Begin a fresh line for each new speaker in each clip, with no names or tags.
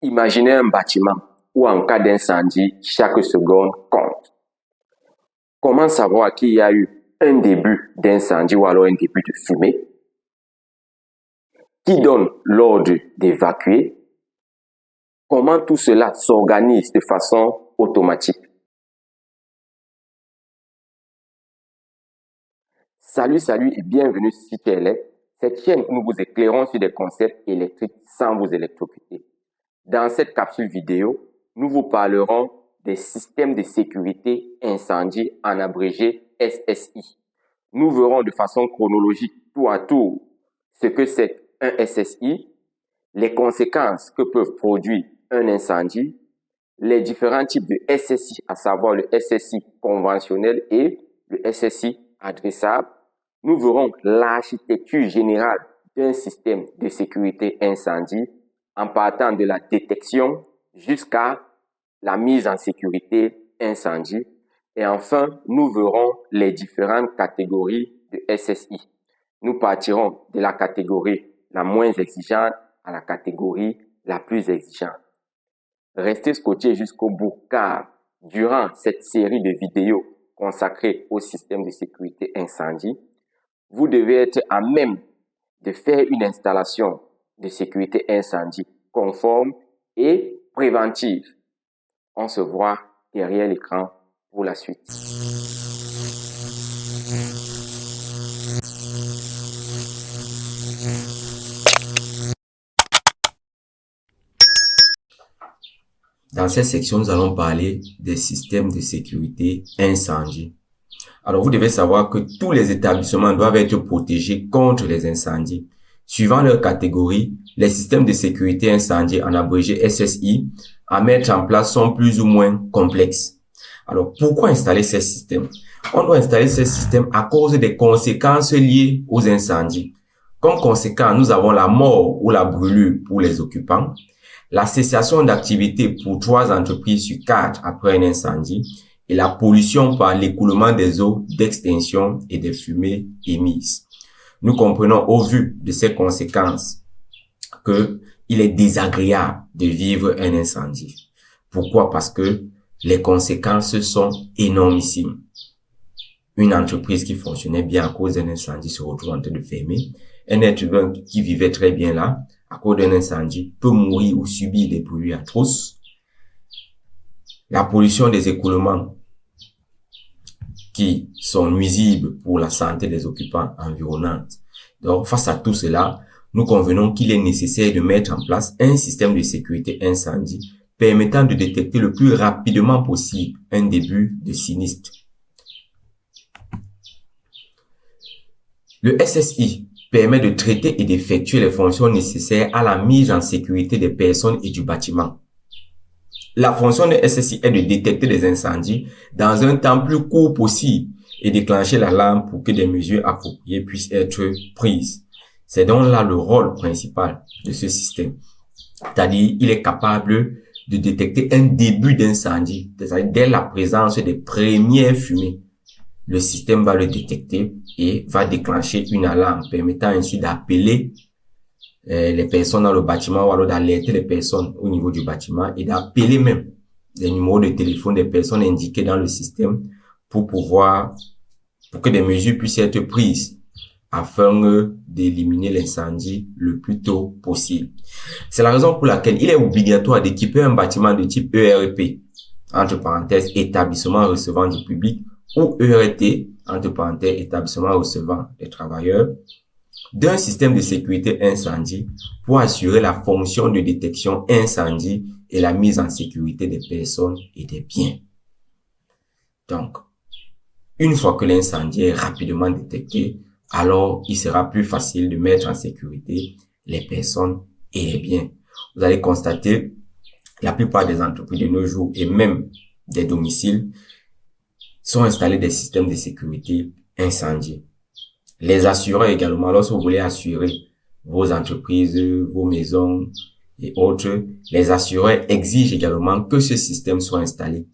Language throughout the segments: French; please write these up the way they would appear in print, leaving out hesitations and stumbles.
Imaginez un bâtiment où en cas d'incendie, chaque seconde compte. Comment savoir qu'il y a eu un début d'incendie ou alors un début de fumée? Qui donne l'ordre d'évacuer? Comment tout cela s'organise de façon automatique? Salut et bienvenue sur CITELEC, cette chaîne où nous vous éclairons sur des concepts électriques sans vous électrocuter. Dans cette capsule vidéo, nous vous parlerons des systèmes de sécurité incendie en abrégé SSI. Nous verrons de façon chronologique tour à tour ce que c'est un SSI, les conséquences que peuvent produire un incendie, les différents types de SSI, à savoir le SSI conventionnel et le SSI adressable. Nous verrons l'architecture générale d'un système de sécurité incendie en partant de la détection jusqu'à la mise en sécurité incendie. Et enfin, nous verrons les différentes catégories de SSI. Nous partirons de la catégorie la moins exigeante à la catégorie la plus exigeante. Restez scotchés jusqu'au bout car durant cette série de vidéos consacrées au système de sécurité incendie, vous devez être à même de faire une installation de sécurité incendie conforme et préventive. On se voit derrière l'écran pour la suite.
Dans cette section, nous allons parler des systèmes de sécurité incendie. Alors, vous devez savoir que tous les établissements doivent être protégés contre les incendies. Suivant leur catégorie, les systèmes de sécurité incendie, en abrégé SSI, à mettre en place sont plus ou moins complexes. Alors, pourquoi installer ces systèmes? On doit installer ces systèmes à cause des conséquences liées aux incendies. Comme conséquence, nous avons la mort ou la brûlure pour les occupants, la cessation d'activité pour 3 entreprises sur 4 après un incendie, et la pollution par l'écoulement des eaux d'extinction et des fumées émises. Nous comprenons au vu de ces conséquences que il est désagréable de vivre un incendie. Pourquoi? Parce que les conséquences sont énormissimes. Une entreprise qui fonctionnait bien à cause d'un incendie se retrouve en train de fermer. Un être humain qui vivait très bien là, à cause d'un incendie, peut mourir ou subir des brûlures atroces. La pollution des écoulements qui sont nuisibles pour la santé des occupants environnants. Donc, face à tout cela, nous convenons qu'il est nécessaire de mettre en place un système de sécurité incendie permettant de détecter le plus rapidement possible un début de sinistre. Le SSI permet de traiter et d'effectuer les fonctions nécessaires à la mise en sécurité des personnes et du bâtiment. La fonction de SSI est de détecter des incendies dans un temps plus court possible et déclencher l'alarme pour que des mesures appropriées puissent être prises. C'est donc là le rôle principal de ce système. C'est-à-dire, il est capable de détecter un début d'incendie, c'est-à-dire dès la présence des premières fumées. Le système va le détecter et va déclencher une alarme permettant ainsi d'appeler les personnes dans le bâtiment ou alors d'alerter les personnes au niveau du bâtiment et d'appeler même les numéros de téléphone des personnes indiquées dans le système pour que des mesures puissent être prises afin d'éliminer l'incendie le plus tôt possible. C'est la raison pour laquelle il est obligatoire d'équiper un bâtiment de type ERP, entre parenthèses, établissement recevant du public, ou ERT, entre parenthèses, établissement recevant des travailleurs, d'un système de sécurité incendie pour assurer la fonction de détection incendie et la mise en sécurité des personnes et des biens. Donc, une fois que l'incendie est rapidement détecté, alors il sera plus facile de mettre en sécurité les personnes et les biens. Vous allez constater, la plupart des entreprises de nos jours et même des domiciles sont installés des systèmes de sécurité incendie. Les assureurs également, lorsque vous voulez assurer vos entreprises, vos maisons et autres, les assureurs exigent également que ce système soit installé.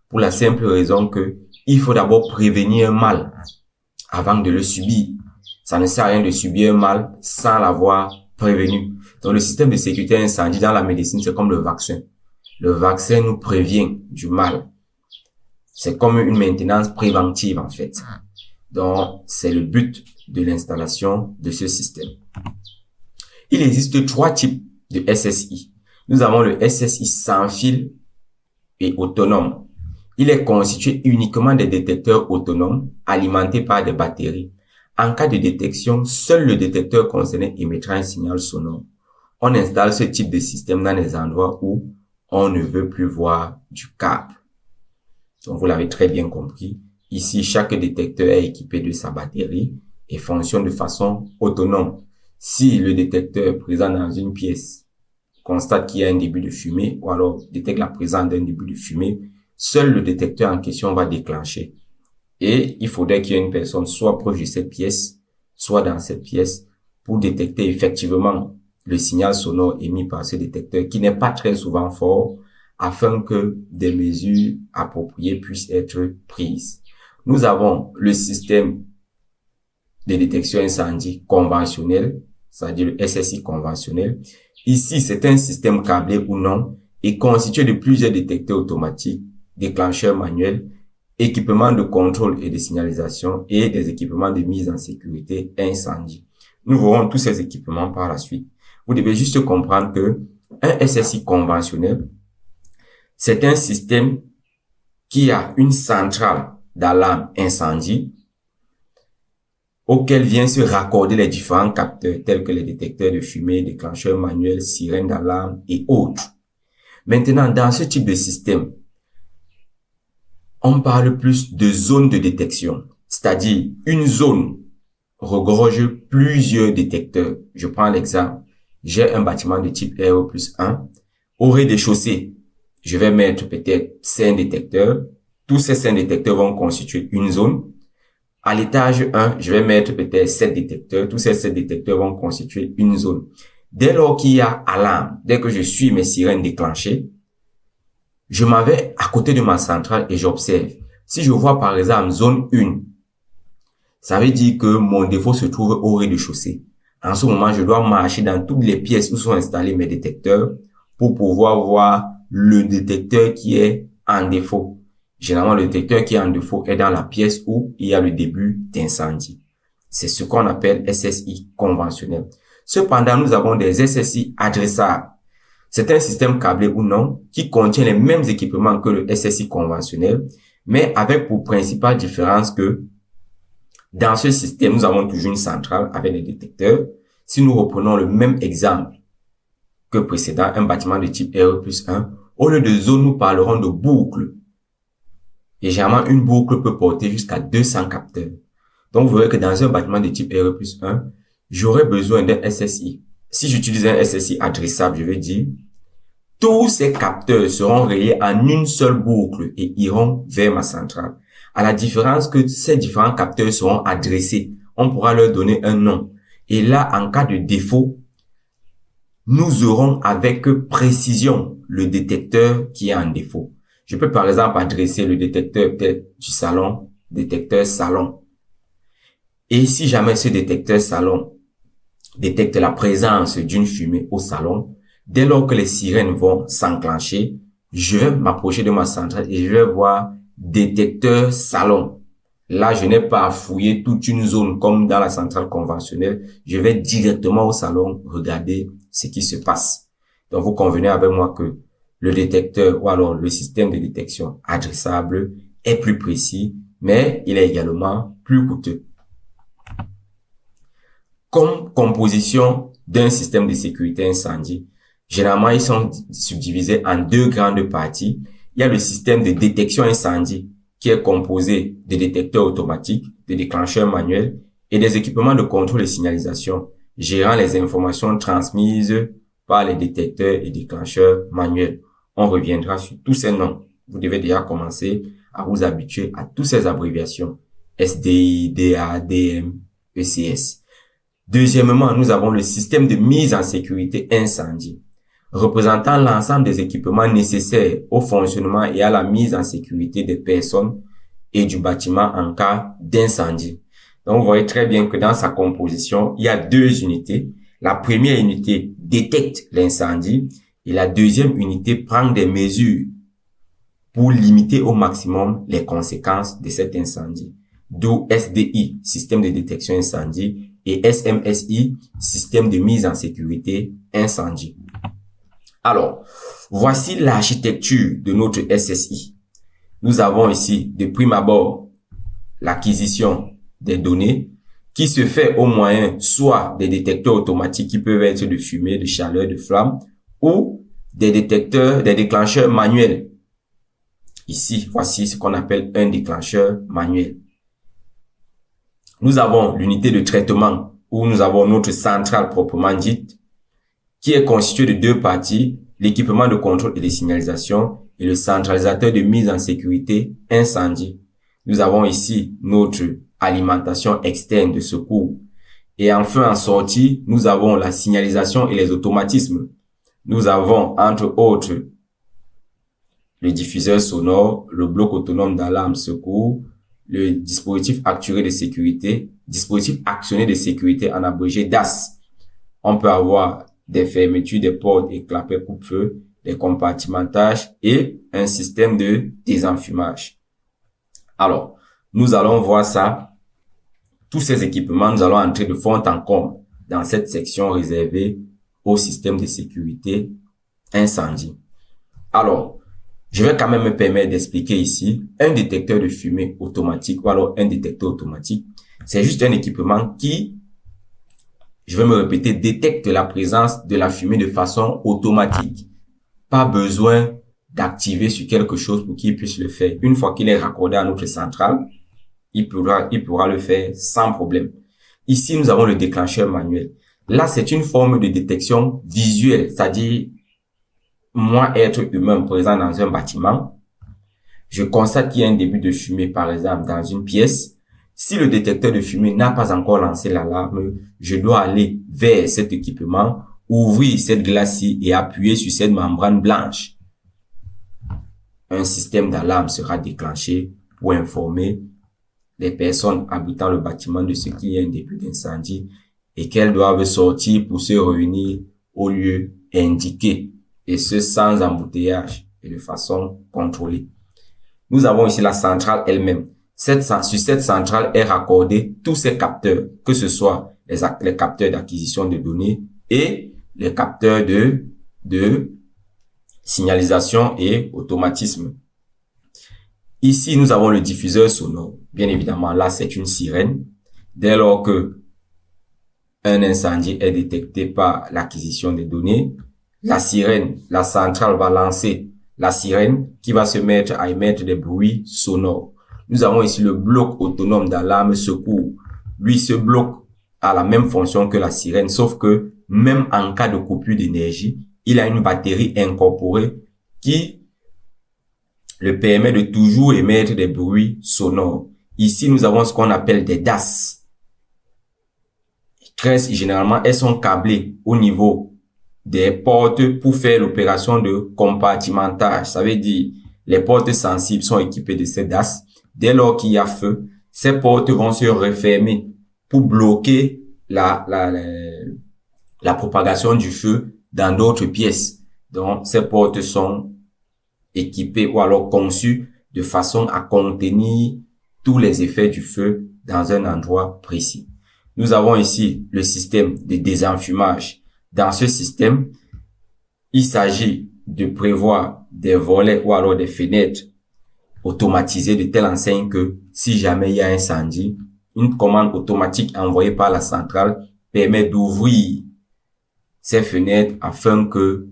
Pour la simple raison que il faut d'abord prévenir un mal avant de le subir. Ça ne sert à rien de subir un mal sans l'avoir prévenu. Donc, le système de sécurité incendie dans la médecine, c'est comme le vaccin. Le vaccin nous prévient du mal. C'est comme une maintenance préventive, en fait. Donc, c'est le but de l'installation de ce système. Il existe 3 types de SSI. Nous avons le SSI sans fil et autonome. Il est constitué uniquement des détecteurs autonomes alimentés par des batteries. En cas de détection, seul le détecteur concerné émettra un signal sonore. On installe ce type de système dans les endroits où on ne veut plus voir du câble. Donc, vous l'avez très bien compris. Ici, chaque détecteur est équipé de sa batterie et fonctionne de façon autonome. Si le détecteur présent dans une pièce constate qu'il y a un début de fumée ou alors détecte la présence d'un début de fumée, seul le détecteur en question va déclencher. Et il faudrait qu'il y ait une personne soit proche de cette pièce, soit dans cette pièce pour détecter effectivement le signal sonore émis par ce détecteur qui n'est pas très souvent fort afin que des mesures appropriées puissent être prises. Nous avons le système de détection incendie conventionnel, c'est-à-dire le SSI conventionnel. Ici, c'est un système câblé ou non et constitué de plusieurs détecteurs automatiques, déclencheurs manuels, équipements de contrôle et de signalisation et des équipements de mise en sécurité incendie. Nous verrons tous ces équipements par la suite. Vous devez juste comprendre que un SSI conventionnel, c'est un système qui a une centrale d'alarme incendie auquel viennent se raccorder les différents capteurs tels que les détecteurs de fumée, déclencheurs manuels, sirènes d'alarme et autres. Maintenant, dans ce type de système, on parle plus de zone de détection, c'est-à-dire une zone regorge plusieurs détecteurs. Je prends l'exemple, j'ai un bâtiment de type RE+1, au rez-de-chaussée, je vais mettre peut-être 5 détecteurs. Tous ces 5 détecteurs vont constituer une zone. À l'étage 1, je vais mettre peut-être 7 détecteurs. Tous ces 7 détecteurs vont constituer une zone. Dès lors qu'il y a alarme, dès que je suis mes sirènes déclenchées, je m'en vais à côté de ma centrale et j'observe. Si je vois par exemple zone 1, ça veut dire que mon défaut se trouve au rez-de-chaussée. En ce moment, je dois marcher dans toutes les pièces où sont installés mes détecteurs pour pouvoir voir le détecteur qui est en défaut. Généralement, le détecteur qui est en défaut est dans la pièce où il y a le début d'incendie. C'est ce qu'on appelle SSI conventionnel. Cependant, nous avons des SSI adressables. C'est un système câblé ou non qui contient les mêmes équipements que le SSI conventionnel, mais avec pour principale différence que dans ce système, nous avons toujours une centrale avec des détecteurs. Si nous reprenons le même exemple que précédent, un bâtiment de type RE+1, au lieu de zone, nous parlerons de boucle. Et généralement, une boucle peut porter jusqu'à 200 capteurs. Donc, vous verrez que dans un bâtiment de type RE+1, j'aurai besoin d'un SSI. Si j'utilise un SSI adressable, je vais dire, tous ces capteurs seront reliés en une seule boucle et iront vers ma centrale. À la différence que ces différents capteurs seront adressés, on pourra leur donner un nom. Et là, en cas de défaut, nous aurons avec précision le détecteur qui est en défaut. Je peux par exemple adresser le détecteur peut-être du salon, détecteur salon. Et si jamais ce détecteur salon détecte la présence d'une fumée au salon, dès lors que les sirènes vont s'enclencher, je vais m'approcher de ma centrale et je vais voir détecteur salon. Là, je n'ai pas à fouiller toute une zone comme dans la centrale conventionnelle. Je vais directement au salon regarder ce qui se passe. Donc, vous convenez avec moi que le détecteur ou alors le système de détection adressable est plus précis, mais il est également plus coûteux. Comme composition d'un système de sécurité incendie, généralement, ils sont subdivisés en 2 grandes parties. Il y a le système de détection incendie qui est composé de détecteurs automatiques, de déclencheurs manuels et des équipements de contrôle et signalisation gérant les informations transmises par les détecteurs et déclencheurs manuels. On reviendra sur tous ces noms. Vous devez déjà commencer à vous habituer à toutes ces abréviations. SDI, DA, DM, ECS. Deuxièmement, nous avons le système de mise en sécurité incendie, représentant l'ensemble des équipements nécessaires au fonctionnement et à la mise en sécurité des personnes et du bâtiment en cas d'incendie. Donc, vous voyez très bien que dans sa composition, il y a 2 unités. La première unité détecte l'incendie et la deuxième unité prend des mesures pour limiter au maximum les conséquences de cet incendie. D'où SDI, système de détection incendie, et SMSI, système de mise en sécurité incendie. Alors, voici l'architecture de notre SSI. Nous avons ici, de prime abord, l'acquisition des données qui se fait au moyen soit des détecteurs automatiques qui peuvent être de fumée, de chaleur, de flamme, ou des déclencheurs manuels. Ici, voici ce qu'on appelle un déclencheur manuel. Nous avons l'unité de traitement où nous avons notre centrale proprement dite qui est constituée de deux parties, l'équipement de contrôle et de signalisation et le centralisateur de mise en sécurité incendie. Nous avons ici notre alimentation externe de secours. Et enfin, en sortie, nous avons la signalisation et les automatismes. Nous avons, entre autres, le diffuseur sonore, le bloc autonome d'alarme secours, le dispositif actionné de sécurité en abrégé DAS. On peut avoir des fermetures des portes et clapets coupe-feu, des compartimentages et un système de désenfumage. Alors, nous allons voir ça. Tous ces équipements, nous allons entrer de fond en comble dans cette section réservée au système de sécurité incendie. Alors, je vais quand même me permettre d'expliquer ici un détecteur de fumée automatique ou alors un détecteur automatique. C'est juste un équipement qui, je vais me répéter, détecte la présence de la fumée de façon automatique. Pas besoin d'activer sur quelque chose pour qu'il puisse le faire. Une fois qu'il est raccordé à notre centrale, il pourra le faire sans problème. Ici, nous avons le déclencheur manuel. Là, c'est une forme de détection visuelle, c'est-à-dire moi, être humain présent dans un bâtiment, je constate qu'il y a un début de fumée, par exemple, dans une pièce. Si le détecteur de fumée n'a pas encore lancé l'alarme, je dois aller vers cet équipement, ouvrir cette glacis et appuyer sur cette membrane blanche. Un système d'alarme sera déclenché pour informer les personnes habitant le bâtiment de ce qu'il y a un début d'incendie et qu'elles doivent sortir pour se réunir au lieu indiqué. Et ce sans embouteillage et de façon contrôlée. Nous avons ici la centrale elle-même. Sur cette centrale est raccordé tous ces capteurs, que ce soit les capteurs d'acquisition de données et les capteurs de signalisation et automatisme. Ici, nous avons le diffuseur sonore. Bien évidemment, là, c'est une sirène. Dès lors que un incendie est détecté par l'acquisition des données, la centrale va lancer la sirène qui va se mettre à émettre des bruits sonores. Nous avons ici le bloc autonome d'alarme secours. Lui, ce bloc a la même fonction que la sirène, sauf que même en cas de coupure d'énergie, il a une batterie incorporée qui le permet de toujours émettre des bruits sonores. Ici, nous avons ce qu'on appelle des DAS. Généralement, elles sont câblées au niveau des portes pour faire l'opération de compartimentage. Ça veut dire, les portes sensibles sont équipées de ces DAS. Dès lors qu'il y a feu, ces portes vont se refermer pour bloquer la propagation du feu dans d'autres pièces. Donc, ces portes sont équipées ou alors conçues de façon à contenir tous les effets du feu dans un endroit précis. Nous avons ici le système de désenfumage. Dans ce système, il s'agit de prévoir des volets ou alors des fenêtres automatisées de telle enseigne que si jamais il y a un incendie, une commande automatique envoyée par la centrale permet d'ouvrir ces fenêtres afin que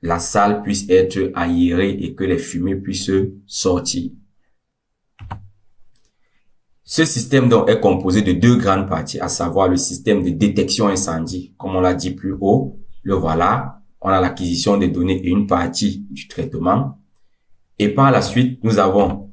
la salle puisse être aérée et que les fumées puissent sortir. Ce système donc est composé de deux grandes parties, à savoir le système de détection incendie. Comme on l'a dit plus haut, le voilà, on a l'acquisition des données et une partie du traitement. Et par la suite, nous avons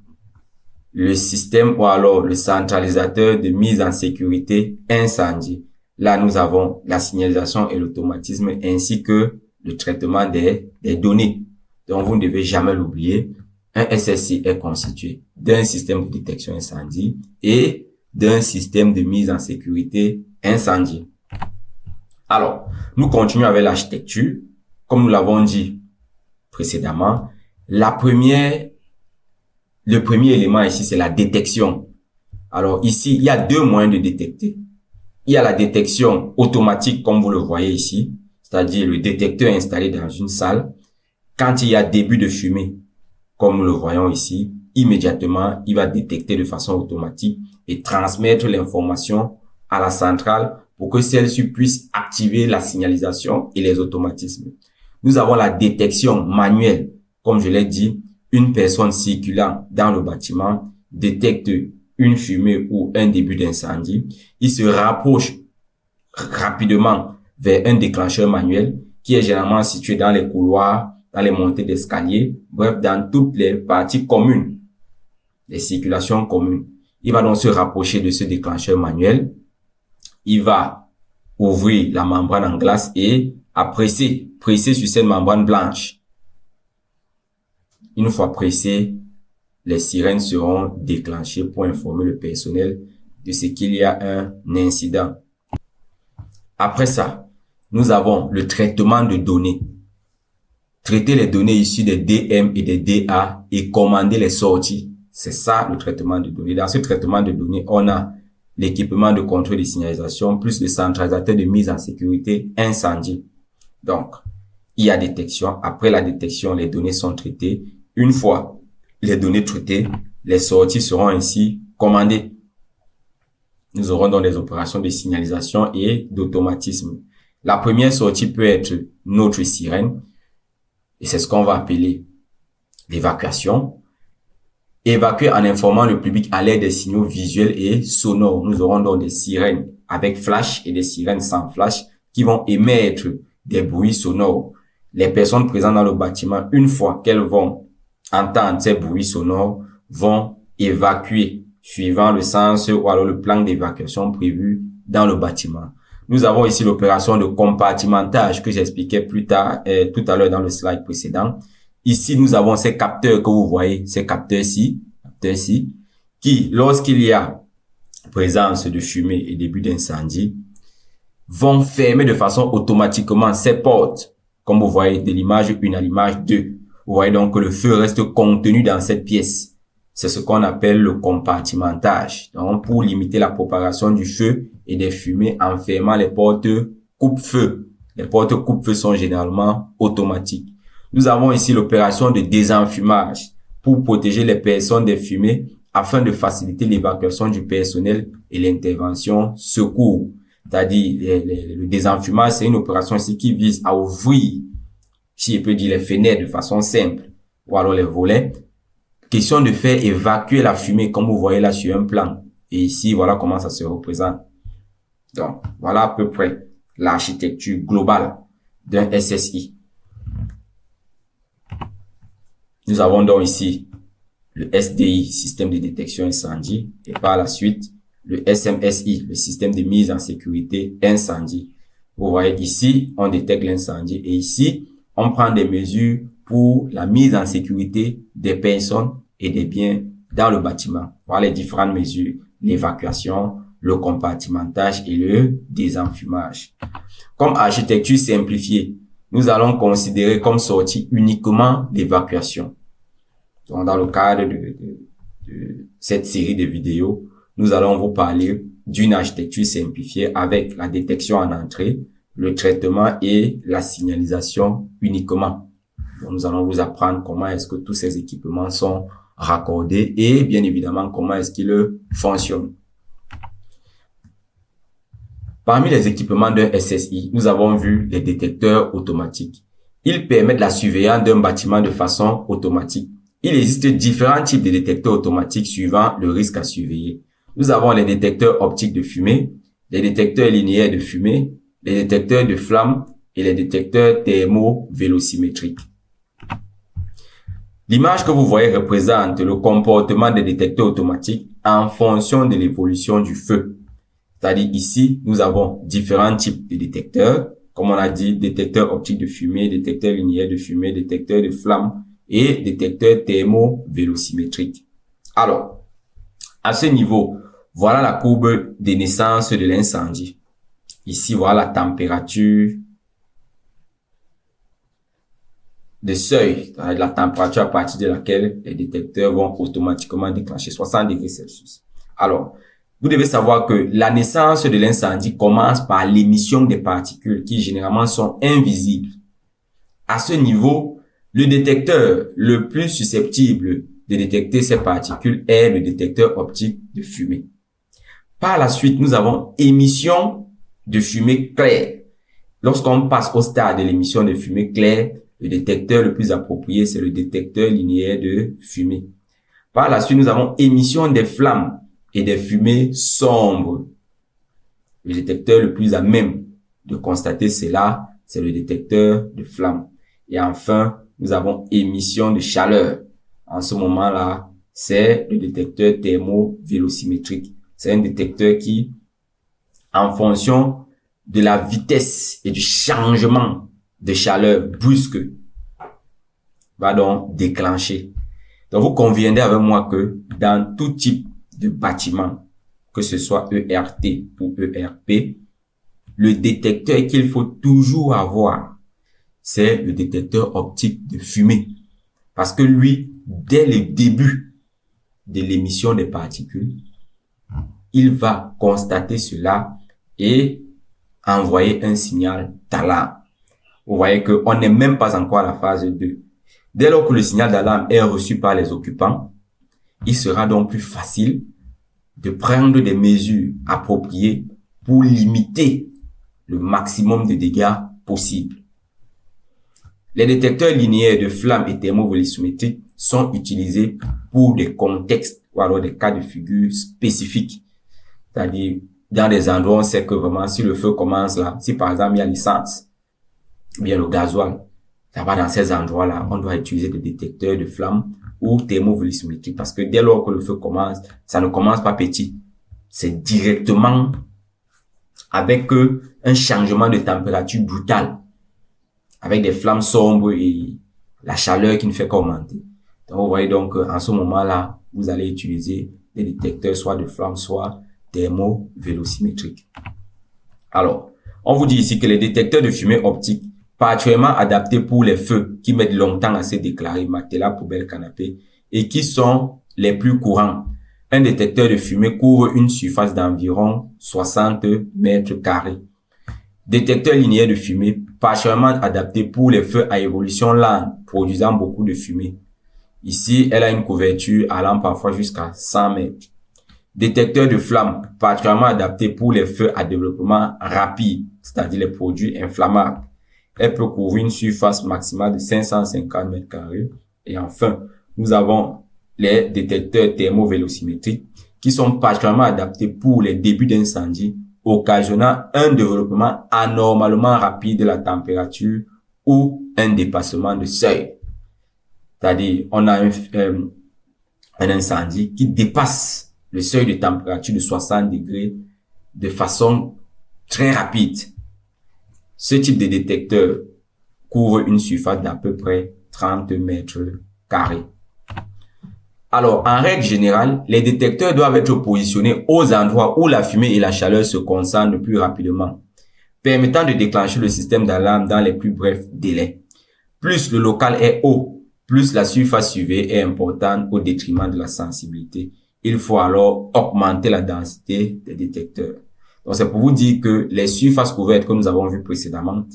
le système ou alors le centralisateur de mise en sécurité incendie. Là, nous avons la signalisation et l'automatisme ainsi que le traitement des données. Donc, vous ne devez jamais l'oublier. Un SSI est constitué d'un système de détection incendie et d'un système de mise en sécurité incendie. Alors, nous continuons avec l'architecture. Comme nous l'avons dit précédemment, le premier élément ici, c'est la détection. Alors ici, il y a deux moyens de détecter. Il y a la détection automatique, comme vous le voyez ici, c'est-à-dire le détecteur installé dans une salle. Quand il y a début de fumée, comme nous le voyons ici, immédiatement, il va détecter de façon automatique et transmettre l'information à la centrale pour que celle-ci puisse activer la signalisation et les automatismes. Nous avons la détection manuelle. Comme je l'ai dit, une personne circulant dans le bâtiment détecte une fumée ou un début d'incendie. Il se rapproche rapidement vers un déclencheur manuel qui est généralement situé dans les couloirs, dans les montées d'escalier, bref, dans toutes les parties communes, les circulations communes. Il va donc se rapprocher de ce déclencheur manuel. Il va ouvrir la membrane en glace et presser sur cette membrane blanche. Une fois pressé, les sirènes seront déclenchées pour informer le personnel de ce qu'il y a un incident. Après ça, nous avons le traitement de données. Traiter les données issues des DM et des DA et commander les sorties. C'est ça le traitement de données. Dans ce traitement de données, on a l'équipement de contrôle des signalisations plus le centralisateur de mise en sécurité incendie. Donc, il y a détection. Après la détection, les données sont traitées. Une fois les données traitées, les sorties seront ainsi commandées. Nous aurons donc des opérations de signalisation et d'automatisme. La première sortie peut être notre sirène, et c'est ce qu'on va appeler l'évacuation. Évacuer en informant le public à l'aide des signaux visuels et sonores. Nous aurons donc des sirènes avec flash et des sirènes sans flash qui vont émettre des bruits sonores. Les personnes présentes dans le bâtiment, une fois qu'elles vont entendre ces bruits sonores, vont évacuer suivant le sens ou alors le plan d'évacuation prévu dans le bâtiment. Nous avons ici l'opération de compartimentage que j'expliquais tout à l'heure dans le slide précédent. Ici, nous avons ces capteurs que vous voyez, ces capteurs-ci, qui, lorsqu'il y a présence de fumée et début d'incendie, vont fermer de façon automatiquement ces portes, comme vous voyez de l'image 1 à l'image 2. Vous voyez donc que le feu reste contenu dans cette pièce. C'est ce qu'on appelle le compartimentage. Donc, pour limiter la propagation du feu et des fumées en fermant les portes coupe-feu. Les portes coupe-feu sont généralement automatiques. Nous avons ici l'opération de désenfumage pour protéger les personnes des fumées afin de faciliter l'évacuation du personnel et l'intervention secours. C'est-à-dire, le désenfumage, c'est une opération ici qui vise à ouvrir, si je peux dire, les fenêtres de façon simple, ou alors les volets. Question de faire évacuer la fumée, comme vous voyez là sur un plan. Et ici, voilà comment ça se représente. Donc, voilà à peu près l'architecture globale d'un SSI. Nous avons donc ici le SDI, système de détection incendie, et par la suite, le SMSI, le système de mise en sécurité incendie. Vous voyez ici, on détecte l'incendie et ici, on prend des mesures pour la mise en sécurité des personnes et des biens dans le bâtiment. Voilà les différentes mesures, l'évacuation, le compartimentage et le désenfumage. Comme architecture simplifiée, nous allons considérer comme sortie uniquement l'évacuation. Donc, dans le cadre de cette série de vidéos, nous allons vous parler d'une architecture simplifiée avec la détection en entrée, le traitement et la signalisation uniquement. Donc, nous allons vous apprendre comment est-ce que tous ces équipements sont raccordés et bien évidemment comment est-ce qu'ils fonctionnent. Parmi les équipements d'un SSI, nous avons vu les détecteurs automatiques. Ils permettent la surveillance d'un bâtiment de façon automatique. Il existe différents types de détecteurs automatiques suivant le risque à surveiller. Nous avons les détecteurs optiques de fumée, les détecteurs linéaires de fumée, les détecteurs de flammes et les détecteurs thermo-vélocimétriques. L'image que vous voyez représente le comportement des détecteurs automatiques en fonction de l'évolution du feu. C'est-à-dire ici, nous avons différents types de détecteurs, comme on a dit, détecteurs optiques de fumée, détecteurs linéaires de fumée, détecteurs de flammes et détecteurs thermo-vélocimétriques. À ce niveau, voilà la courbe de naissance de l'incendie. Ici, voilà la température de seuil, la température à partir de laquelle les détecteurs vont automatiquement déclencher 60 degrés Celsius. Alors, vous devez savoir que la naissance de l'incendie commence par l'émission des particules qui généralement sont invisibles. À ce niveau, le détecteur le plus susceptible de détecter ces particules est le détecteur optique de fumée. Par la suite, nous avons émission de fumée claire. Lorsqu'on passe au stade de l'émission de fumée claire, le détecteur le plus approprié, c'est le détecteur linéaire de fumée. Par la suite, nous avons émission des flammes et des fumées sombres. Le détecteur le plus à même de constater cela, c'est le détecteur de flammes. Et enfin, nous avons émission de chaleur. En ce moment-là, c'est le détecteur thermovélocimétrique. C'est un détecteur qui, en fonction de la vitesse et du changement de chaleur brusque, va donc déclencher. Donc, vous conviendrez avec moi que dans tout type de bâtiment, que ce soit ERT ou ERP, le détecteur qu'il faut toujours avoir, c'est le détecteur optique de fumée. Parce que lui, dès le début de l'émission des particules, il va constater cela et envoyer un signal d'alarme. Vous voyez qu'on n'est même pas encore à la phase 2. Dès lors que le signal d'alarme est reçu par les occupants, il sera donc plus facile de prendre des mesures appropriées pour limiter le maximum de dégâts possibles. Les détecteurs linéaires de flammes et thermovélocimétriques sont utilisés pour des contextes ou alors des cas de figure spécifiques. C'est-à-dire, dans des endroits, on sait que vraiment, si le feu commence là, si par exemple il y a l'essence, ou bien le gasoil, ça va dans ces endroits-là, on doit utiliser des détecteurs de flammes ou thermovélocimétriques parce que dès lors que le feu commence, ça ne commence pas petit. C'est directement avec un changement de température brutal, avec des flammes sombres et la chaleur qui ne fait qu'augmenter. Donc, vous voyez donc, en ce moment-là, vous allez utiliser des détecteurs soit de flammes, soit thermovélocimétriques. Alors, on vous dit ici que les détecteurs de fumée optique, particulièrement adaptés pour les feux qui mettent longtemps à se déclarer, matelas, poubelle, canapé, et qui sont les plus courants. Un détecteur de fumée couvre une surface d'environ 60 mètres carrés. Détecteur linéaire de fumée, particulièrement adapté pour les feux à évolution lente, produisant beaucoup de fumée. Ici, elle a une couverture allant parfois jusqu'à 100 mètres. Détecteur de flamme, particulièrement adapté pour les feux à développement rapide, c'est-à-dire les produits inflammables. Elle peut couvrir une surface maximale de 550 mètres carrés. Et enfin, nous avons les détecteurs thermovélocimétriques qui sont particulièrement adaptés pour les débuts d'incendie, occasionnant un développement anormalement rapide de la température ou un dépassement de seuil. C'est-à-dire, on a un incendie qui dépasse le seuil de température de 60 degrés de façon très rapide. Ce type de détecteur couvre une surface d'à peu près 30 mètres carrés. Alors, en règle générale, les détecteurs doivent être positionnés aux endroits où la fumée et la chaleur se concentrent le plus rapidement, permettant de déclencher le système d'alarme dans les plus brefs délais. Plus le local est haut, plus la surface UV est importante au détriment de la sensibilité. Il faut alors augmenter la densité des détecteurs. Donc, c'est pour vous dire que les surfaces couvertes que nous avons vues précédemment,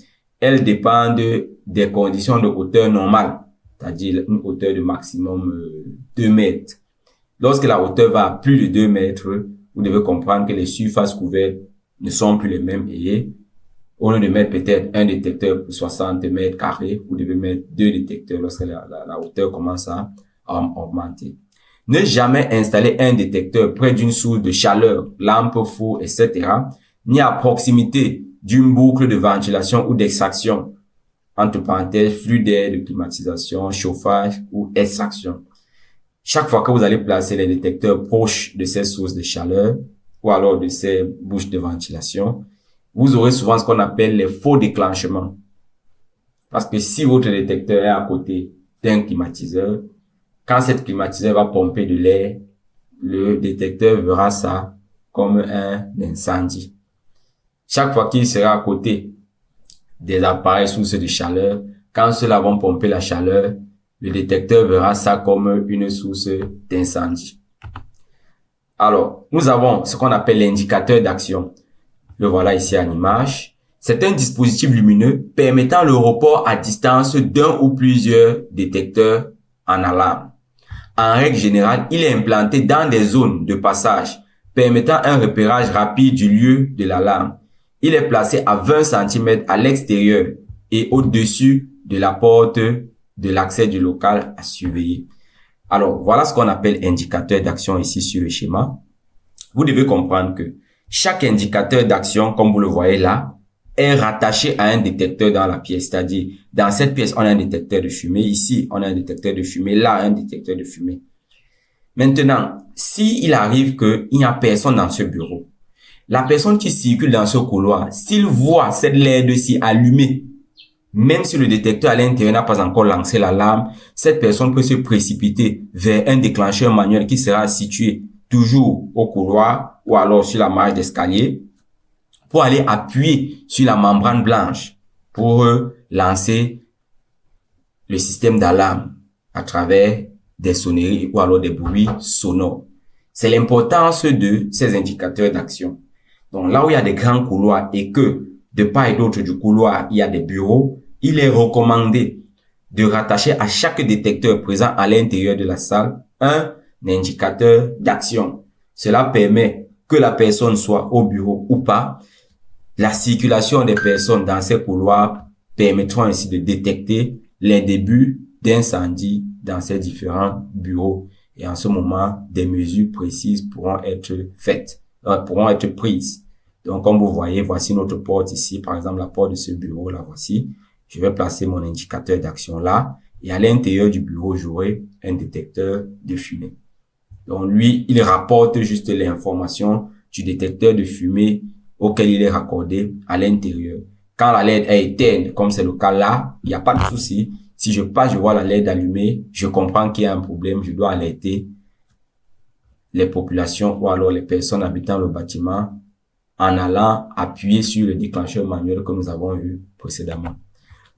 elles dépendent des conditions de hauteur normale, c'est-à-dire une hauteur de maximum 2 mètres. Lorsque la hauteur va à plus de 2 mètres, vous devez comprendre que les surfaces couvertes ne sont plus les mêmes et au lieu de mettre peut-être un détecteur pour 60 mètres carrés, vous devez mettre 2 détecteurs lorsque la hauteur commence à augmenter. Ne jamais installer un détecteur près d'une source de chaleur, lampe, four, etc., ni à proximité d'une boucle de ventilation ou d'extraction, entre parenthèses, flux d'air, de climatisation, chauffage ou extraction. Chaque fois que vous allez placer les détecteurs proches de ces sources de chaleur ou alors de ces bouches de ventilation, vous aurez souvent ce qu'on appelle les faux déclenchements. Parce que si votre détecteur est à côté d'un climatiseur, quand cette climatiseur va pomper de l'air, le détecteur verra ça comme un incendie. Chaque fois qu'ils seraient à côté des appareils sources de chaleur, quand ceux-là vont pomper la chaleur, le détecteur verra ça comme une source d'incendie. Alors, nous avons ce qu'on appelle l'indicateur d'action. Le voilà ici en image. C'est un dispositif lumineux permettant le report à distance d'un ou plusieurs détecteurs en alarme. En règle générale, il est implanté dans des zones de passage permettant un repérage rapide du lieu de l'alarme. Il est placé à 20 cm à l'extérieur et au-dessus de la porte de l'accès du local à surveiller. Alors, voilà ce qu'on appelle indicateur d'action ici sur le schéma. Vous devez comprendre que chaque indicateur d'action, comme vous le voyez là, est rattaché à un détecteur dans la pièce. C'est-à-dire, dans cette pièce, on a un détecteur de fumée. Ici, on a un détecteur de fumée. Là, un détecteur de fumée. Maintenant, s'il arrive qu'il n'y a personne dans ce bureau, la personne qui circule dans ce couloir, s'il voit cette LED-ci allumée, même si le détecteur à l'intérieur n'a pas encore lancé l'alarme, cette personne peut se précipiter vers un déclencheur manuel qui sera situé toujours au couloir ou alors sur la marche d'escalier pour aller appuyer sur la membrane blanche pour lancer le système d'alarme à travers des sonneries ou alors des bruits sonores. C'est l'importance de ces indicateurs d'action. Donc là où il y a des grands couloirs et que de part et d'autre du couloir, il y a des bureaux, il est recommandé de rattacher à chaque détecteur présent à l'intérieur de la salle un indicateur d'action. Cela permet que la personne soit au bureau ou pas. La circulation des personnes dans ces couloirs permettront ainsi de détecter les débuts d'incendie dans ces différents bureaux. Et en ce moment, des mesures précises pourront être faites, pourront être prises. Donc, comme vous voyez, voici notre porte ici. Par exemple, la porte de ce bureau, là, voici. Je vais placer mon indicateur d'action là. Et à l'intérieur du bureau, j'aurai un détecteur de fumée. Donc, lui, il rapporte juste l'information du détecteur de fumée auquel il est raccordé à l'intérieur. Quand la LED est éteinte, comme c'est le cas là, il n'y a pas de souci. Si je passe, je vois la LED allumée, je comprends qu'il y a un problème, je dois alerter les populations ou alors les personnes habitant le bâtiment en allant appuyer sur le déclencheur manuel que nous avons vu précédemment.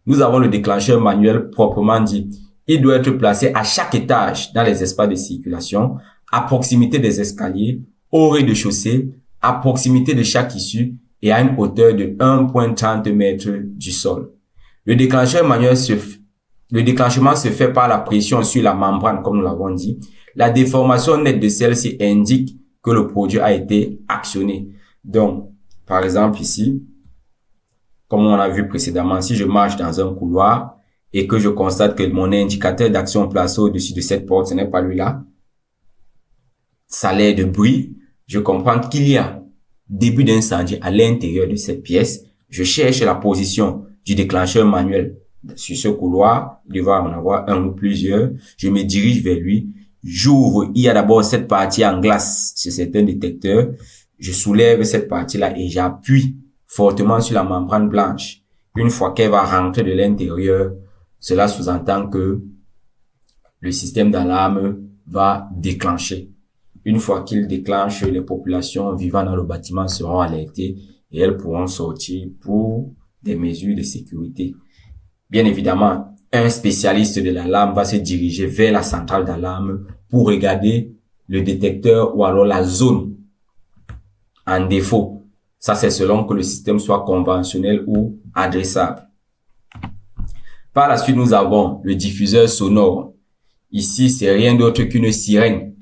Nous avons le déclencheur manuel proprement dit. Il doit être placé à chaque étage dans les espaces de circulation, à proximité des escaliers, au rez-de-chaussée, à proximité de chaque issue et à une hauteur de 1,30 m du sol. Le déclenchement se fait par la pression sur la membrane, comme nous l'avons dit. La déformation nette de celle-ci indique que le produit a été actionné. Donc, par exemple ici, comme on a vu précédemment, si je marche dans un couloir et que je constate que mon indicateur d'action placé au-dessus de cette porte, ce n'est pas lui là, ça a l'air de bruit, je comprends qu'il y a début d'incendie à l'intérieur de cette pièce. Je cherche la position du déclencheur manuel sur ce couloir. Il va en avoir un ou plusieurs. Je me dirige vers lui. J'ouvre. Il y a d'abord cette partie en glace sur certains détecteurs. Je soulève cette partie-là et j'appuie fortement sur la membrane blanche. Une fois qu'elle va rentrer de l'intérieur, cela sous-entend que le système d'alarme va déclencher. Une fois qu'il déclenche, les populations vivant dans le bâtiment seront alertées et elles pourront sortir pour des mesures de sécurité. Bien évidemment, un spécialiste de l'alarme va se diriger vers la centrale d'alarme pour regarder le détecteur ou alors la zone en défaut. Ça, c'est selon que le système soit conventionnel ou adressable. Par la suite, nous avons le diffuseur sonore. Ici, c'est rien d'autre qu'une sirène.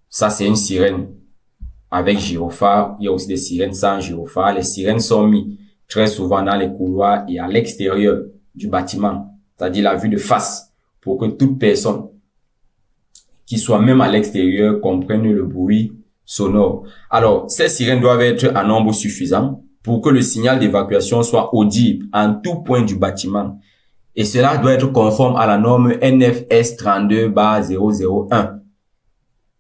Ça, c'est une sirène avec gyrophare. Il y a aussi des sirènes sans gyrophare. Les sirènes sont mises très souvent dans les couloirs et à l'extérieur du bâtiment, c'est-à-dire la vue de face, pour que toute personne qui soit même à l'extérieur comprenne le bruit sonore. Alors, ces sirènes doivent être en nombre suffisant pour que le signal d'évacuation soit audible en tout point du bâtiment. Et cela doit être conforme à la norme NFS 32/001.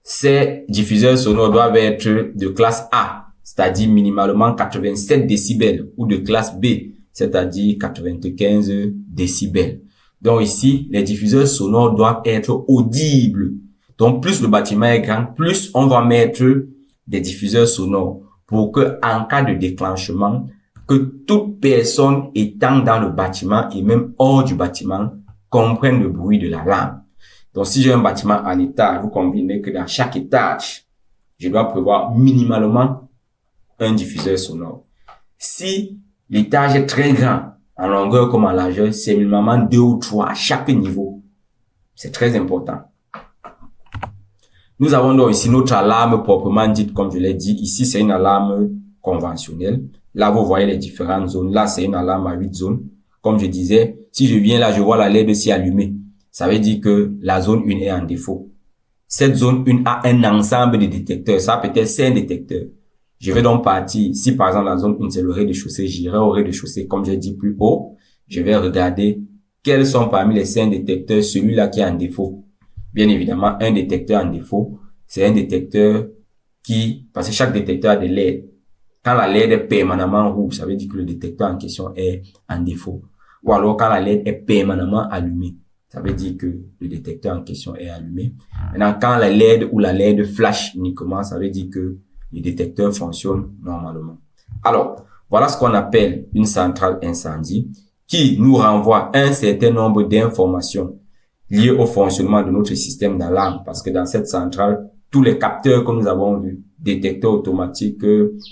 Ces diffuseurs sonores doivent être de classe A, c'est-à-dire minimalement 87 décibels, ou de classe B, c'est-à-dire 95 décibels. Donc ici, les diffuseurs sonores doivent être audibles. Donc plus le bâtiment est grand, plus on va mettre des diffuseurs sonores. pour que, en cas de déclenchement, que toute personne étant dans le bâtiment et même hors du bâtiment comprenne le bruit de l'alarme. Donc, si j'ai un bâtiment en étage, vous convenez que dans chaque étage, je dois prévoir minimalement un diffuseur sonore. Si l'étage est très grand, en longueur comme en largeur, c'est minimalement 2 ou 3 à chaque niveau. C'est très important. Nous avons donc ici notre alarme proprement dite, comme je l'ai dit. Ici, c'est une alarme conventionnelle. Là, vous voyez les différentes zones. Là, c'est une alarme à 8 zones. Comme je disais, si je viens là, je vois la LED s'y allumer. Ça veut dire que la zone 1 est en défaut. Cette zone 1 a un ensemble de détecteurs. Ça peut être 5 détecteurs. Je vais donc partir. Si par exemple la zone 1 c'est le rez-de-chaussée, j'irai au rez-de-chaussée, comme j'ai dit plus haut. Je vais regarder quels sont parmi les 5 détecteurs celui-là qui est en défaut. Bien évidemment, un détecteur en défaut, c'est un détecteur parce que chaque détecteur a des LED. Quand la LED est permanemment rouge, ça veut dire que le détecteur en question est en défaut. Ou alors quand la LED est permanemment allumée, ça veut dire que le détecteur en question est allumé. Maintenant, quand la LED ou la LED flash uniquement, ça veut dire que le détecteur fonctionne normalement. Alors, voilà ce qu'on appelle une centrale incendie qui nous renvoie un certain nombre d'informations liées au fonctionnement de notre système d'alarme. Parce que dans cette centrale, tous les capteurs que nous avons vus, détecteurs automatiques,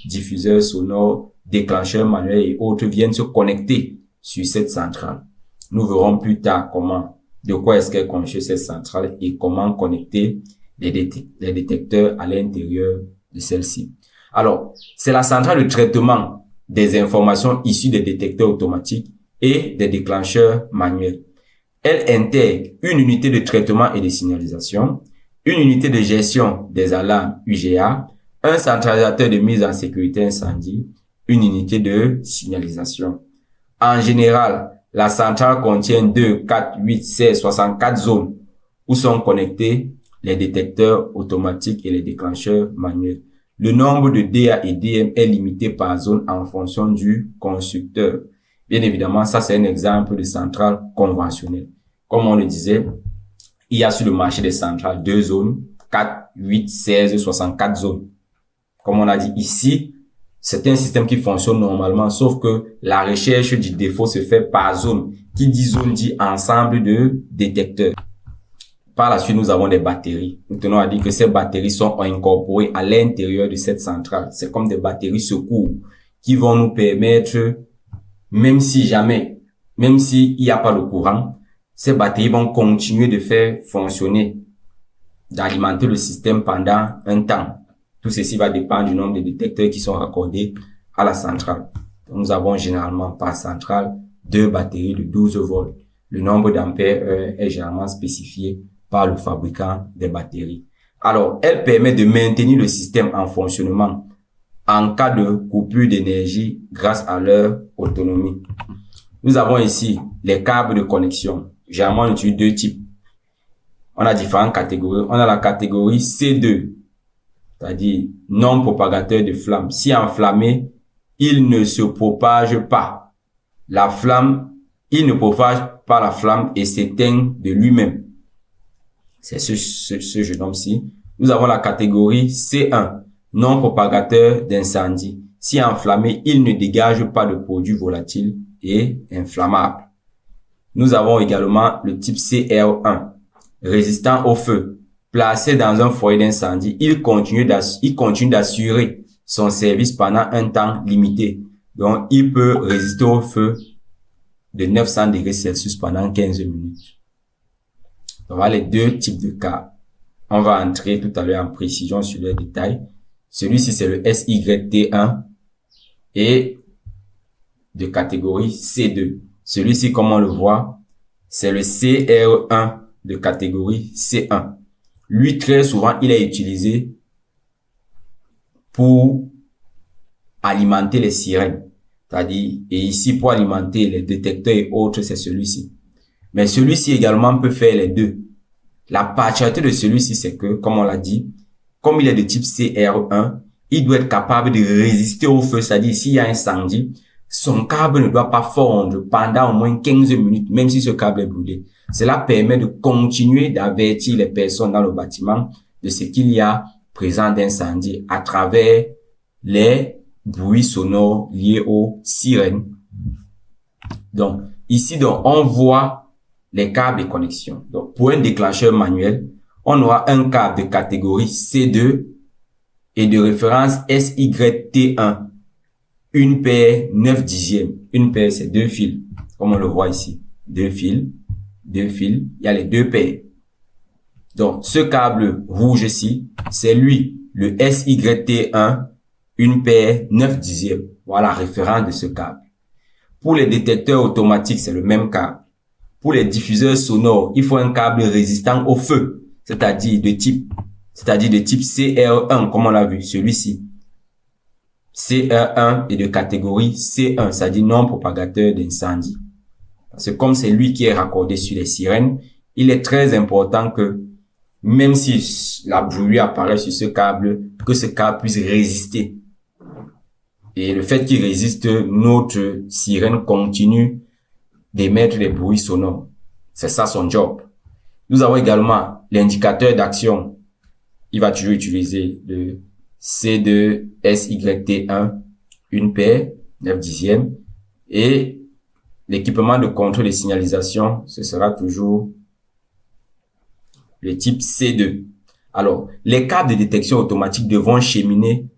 diffuseurs sonores, déclencheurs manuels et autres viennent se connecter sur cette centrale. Nous verrons plus tard de quoi est-ce qu'est conçue cette centrale et comment connecter les détecteurs à l'intérieur de celle-ci. Alors, c'est la centrale de traitement des informations issues des détecteurs automatiques et des déclencheurs manuels. Elle intègre une unité de traitement et de signalisation, une unité de gestion des alarmes UGA, un centralisateur de mise en sécurité incendie, une unité de signalisation. En général, la centrale contient 2, 4, 8, 16, 64 zones où sont connectés les détecteurs automatiques et les déclencheurs manuels. Le nombre de DA et DM est limité par zone en fonction du constructeur. Bien évidemment, ça c'est un exemple de centrale conventionnelle. Comme on le disait, il y a sur le marché des centrales 2 zones, 4, 8, 16, 64 zones. Comme on a dit ici, c'est un système qui fonctionne normalement, sauf que la recherche du défaut se fait par zone. Qui dit zone dit ensemble de détecteurs. Par la suite, nous avons des batteries. Nous tenons à dire que ces batteries sont incorporées à l'intérieur de cette centrale. C'est comme des batteries secours qui vont nous permettre, même s'il n'y a pas le courant, ces batteries vont continuer de faire fonctionner, d'alimenter le système pendant un temps. Tout ceci va dépendre du nombre de détecteurs qui sont raccordés à la centrale. Nous avons généralement par centrale 2 batteries de 12 volts. Le nombre d'ampères est généralement spécifié par le fabricant des batteries. Alors, elle permet de maintenir le système en fonctionnement en cas de coupure d'énergie grâce à leur autonomie. Nous avons ici les câbles de connexion. Généralement, on utilise 2 types. On a différentes catégories. On a la catégorie C2, c'est-à-dire non propagateur de flamme. Si enflammé, il ne se propage pas. La flamme, il ne propage pas la flamme et s'éteint de lui-même. C'est ce jeune homme-ci. Nous avons la catégorie C1, non propagateur d'incendie. Si enflammé, il ne dégage pas de produits volatiles et inflammables. Nous avons également le type CR1, résistant au feu. Placé dans un foyer d'incendie, il continue d'assurer son service pendant un temps limité. Donc, il peut résister au feu de 900 degrés Celsius pendant 15 minutes. On va les 2 types de cas. On va entrer tout à l'heure en précision sur les détails. Celui-ci, c'est le SYT1 et de catégorie C2. Celui-ci, comme on le voit, c'est le CR1 de catégorie C1. Lui, très souvent, il est utilisé pour alimenter les sirènes. C'est-à-dire, et ici, pour alimenter les détecteurs et autres, c'est celui-ci. Mais celui-ci également peut faire les deux. La particularité de celui-ci, c'est que, comme on l'a dit, comme il est de type CR1, il doit être capable de résister au feu. C'est-à-dire, s'il y a un incendie, son câble ne doit pas fondre pendant au moins 15 minutes, même si ce câble est brûlé. Cela permet de continuer d'avertir les personnes dans le bâtiment de ce qu'il y a présent d'incendie à travers les bruits sonores liés aux sirènes. Donc, ici, on voit les câbles de connexion. Donc, pour un déclencheur manuel, on aura un câble de catégorie C2 et de référence SYT1. Une paire 9 dixièmes. Une paire, c'est 2 fils, comme on le voit ici. 2 fils, 2 fils. Il y a les 2 paires. Donc, ce câble rouge ici, c'est lui, le SYT1, une paire 9 dixièmes. Voilà la référence de ce câble. Pour les détecteurs automatiques, c'est le même câble. Pour les diffuseurs sonores, il faut un câble résistant au feu, c'est-à-dire de type CR1, comme on l'a vu, celui-ci. CR1 est de catégorie C1, c'est-à-dire non propagateur d'incendie. Parce que comme c'est lui qui est raccordé sur les sirènes, il est très important que, même si la bruit apparaît sur ce câble, que ce câble puisse résister. Et le fait qu'il résiste, notre sirène continue d'émettre des bruits sonores. C'est ça son job. Nous avons également l'indicateur d'action. Il va toujours utiliser le C2SYT1, une paire, 9 dixièmes. Et l'équipement de contrôle de signalisation, ce sera toujours le type C2. Alors, les câbles de détection automatique devront cheminer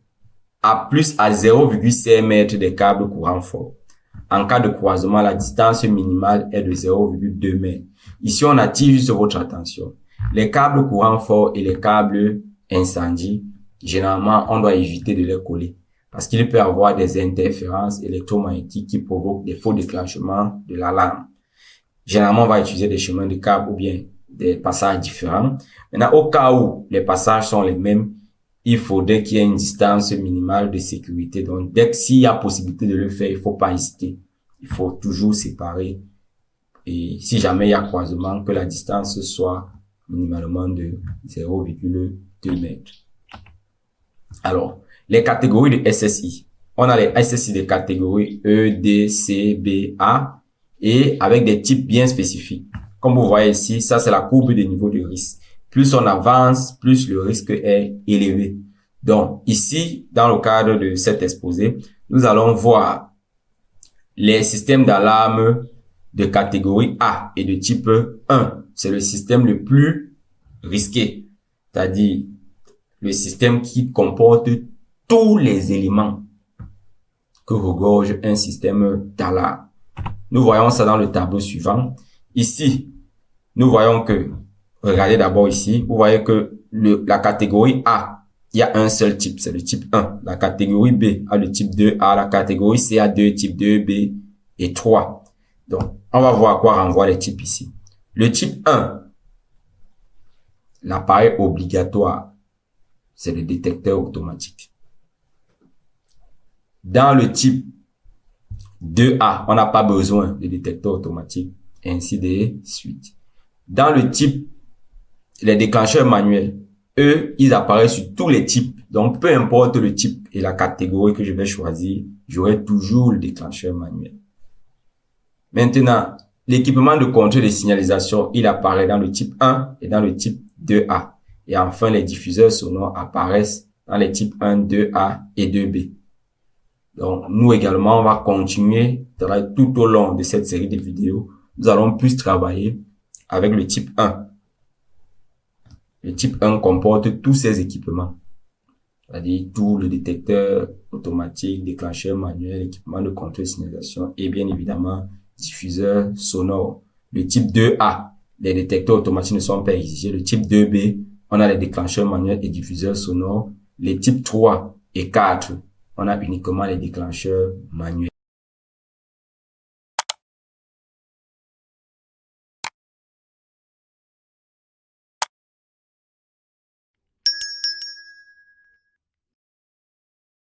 à 0,5 mètres des câbles courant fort. En cas de croisement, la distance minimale est de 0,2 mètres. Ici, on attire juste votre attention. Les câbles courant fort et les câbles incendie, généralement, on doit éviter de les coller parce qu'il peut y avoir des interférences électromagnétiques qui provoquent des faux déclenchements de l'alarme. Généralement, on va utiliser des chemins de câbles ou bien des passages différents. Maintenant, au cas où les passages sont les mêmes, il faudrait qu'il y ait une distance minimale de sécurité. Donc, dès que s'il y a possibilité de le faire, il faut pas hésiter. Il faut toujours séparer. Et si jamais il y a croisement, que la distance soit minimalement de 0,2 mètres. Alors, les catégories de SSI. On a les SSI de catégorie E, D, C, B, A et avec des types bien spécifiques. Comme vous voyez ici, ça c'est la courbe des niveaux de risque. Plus on avance, plus le risque est élevé. Donc, ici, dans le cadre de cet exposé, nous allons voir les systèmes d'alarme de catégorie A et de type 1. C'est le système le plus risqué, c'est-à-dire le système qui comporte tous les éléments que regorge un système d'alarme. Nous voyons ça dans le tableau suivant. Ici, nous voyons que, regardez d'abord ici, vous voyez que la catégorie A, il y a un seul type, c'est le type 1. La catégorie B a le type 2A, la catégorie C a 2 types 2B et 3. Donc, on va voir à quoi renvoient les types ici. Le type 1, l'appareil obligatoire, c'est le détecteur automatique. Dans le type 2A, on n'a pas besoin de détecteur automatique, ainsi de suite. Dans le type, les déclencheurs manuels, eux, ils apparaissent sur tous les types. Donc, peu importe le type et la catégorie que je vais choisir, j'aurai toujours le déclencheur manuel. Maintenant, l'équipement de contrôle de signalisation, il apparaît dans le type 1 et dans le type 2A. Et enfin, les diffuseurs sonores apparaissent dans les types 1, 2A et 2B. Donc, nous également, on va continuer tout au long de cette série de vidéos. Nous allons plus travailler avec le type 1. Le type 1 comporte tous ces équipements. C'est-à-dire tout le détecteur automatique, déclencheur manuel, équipement de contrôle de signalisation et bien évidemment, diffuseur sonore. Le type 2A, les détecteurs automatiques ne sont pas exigés. Le type 2B, on a les déclencheurs manuels et diffuseurs sonores. Les types 3 et 4, on a uniquement les déclencheurs manuels.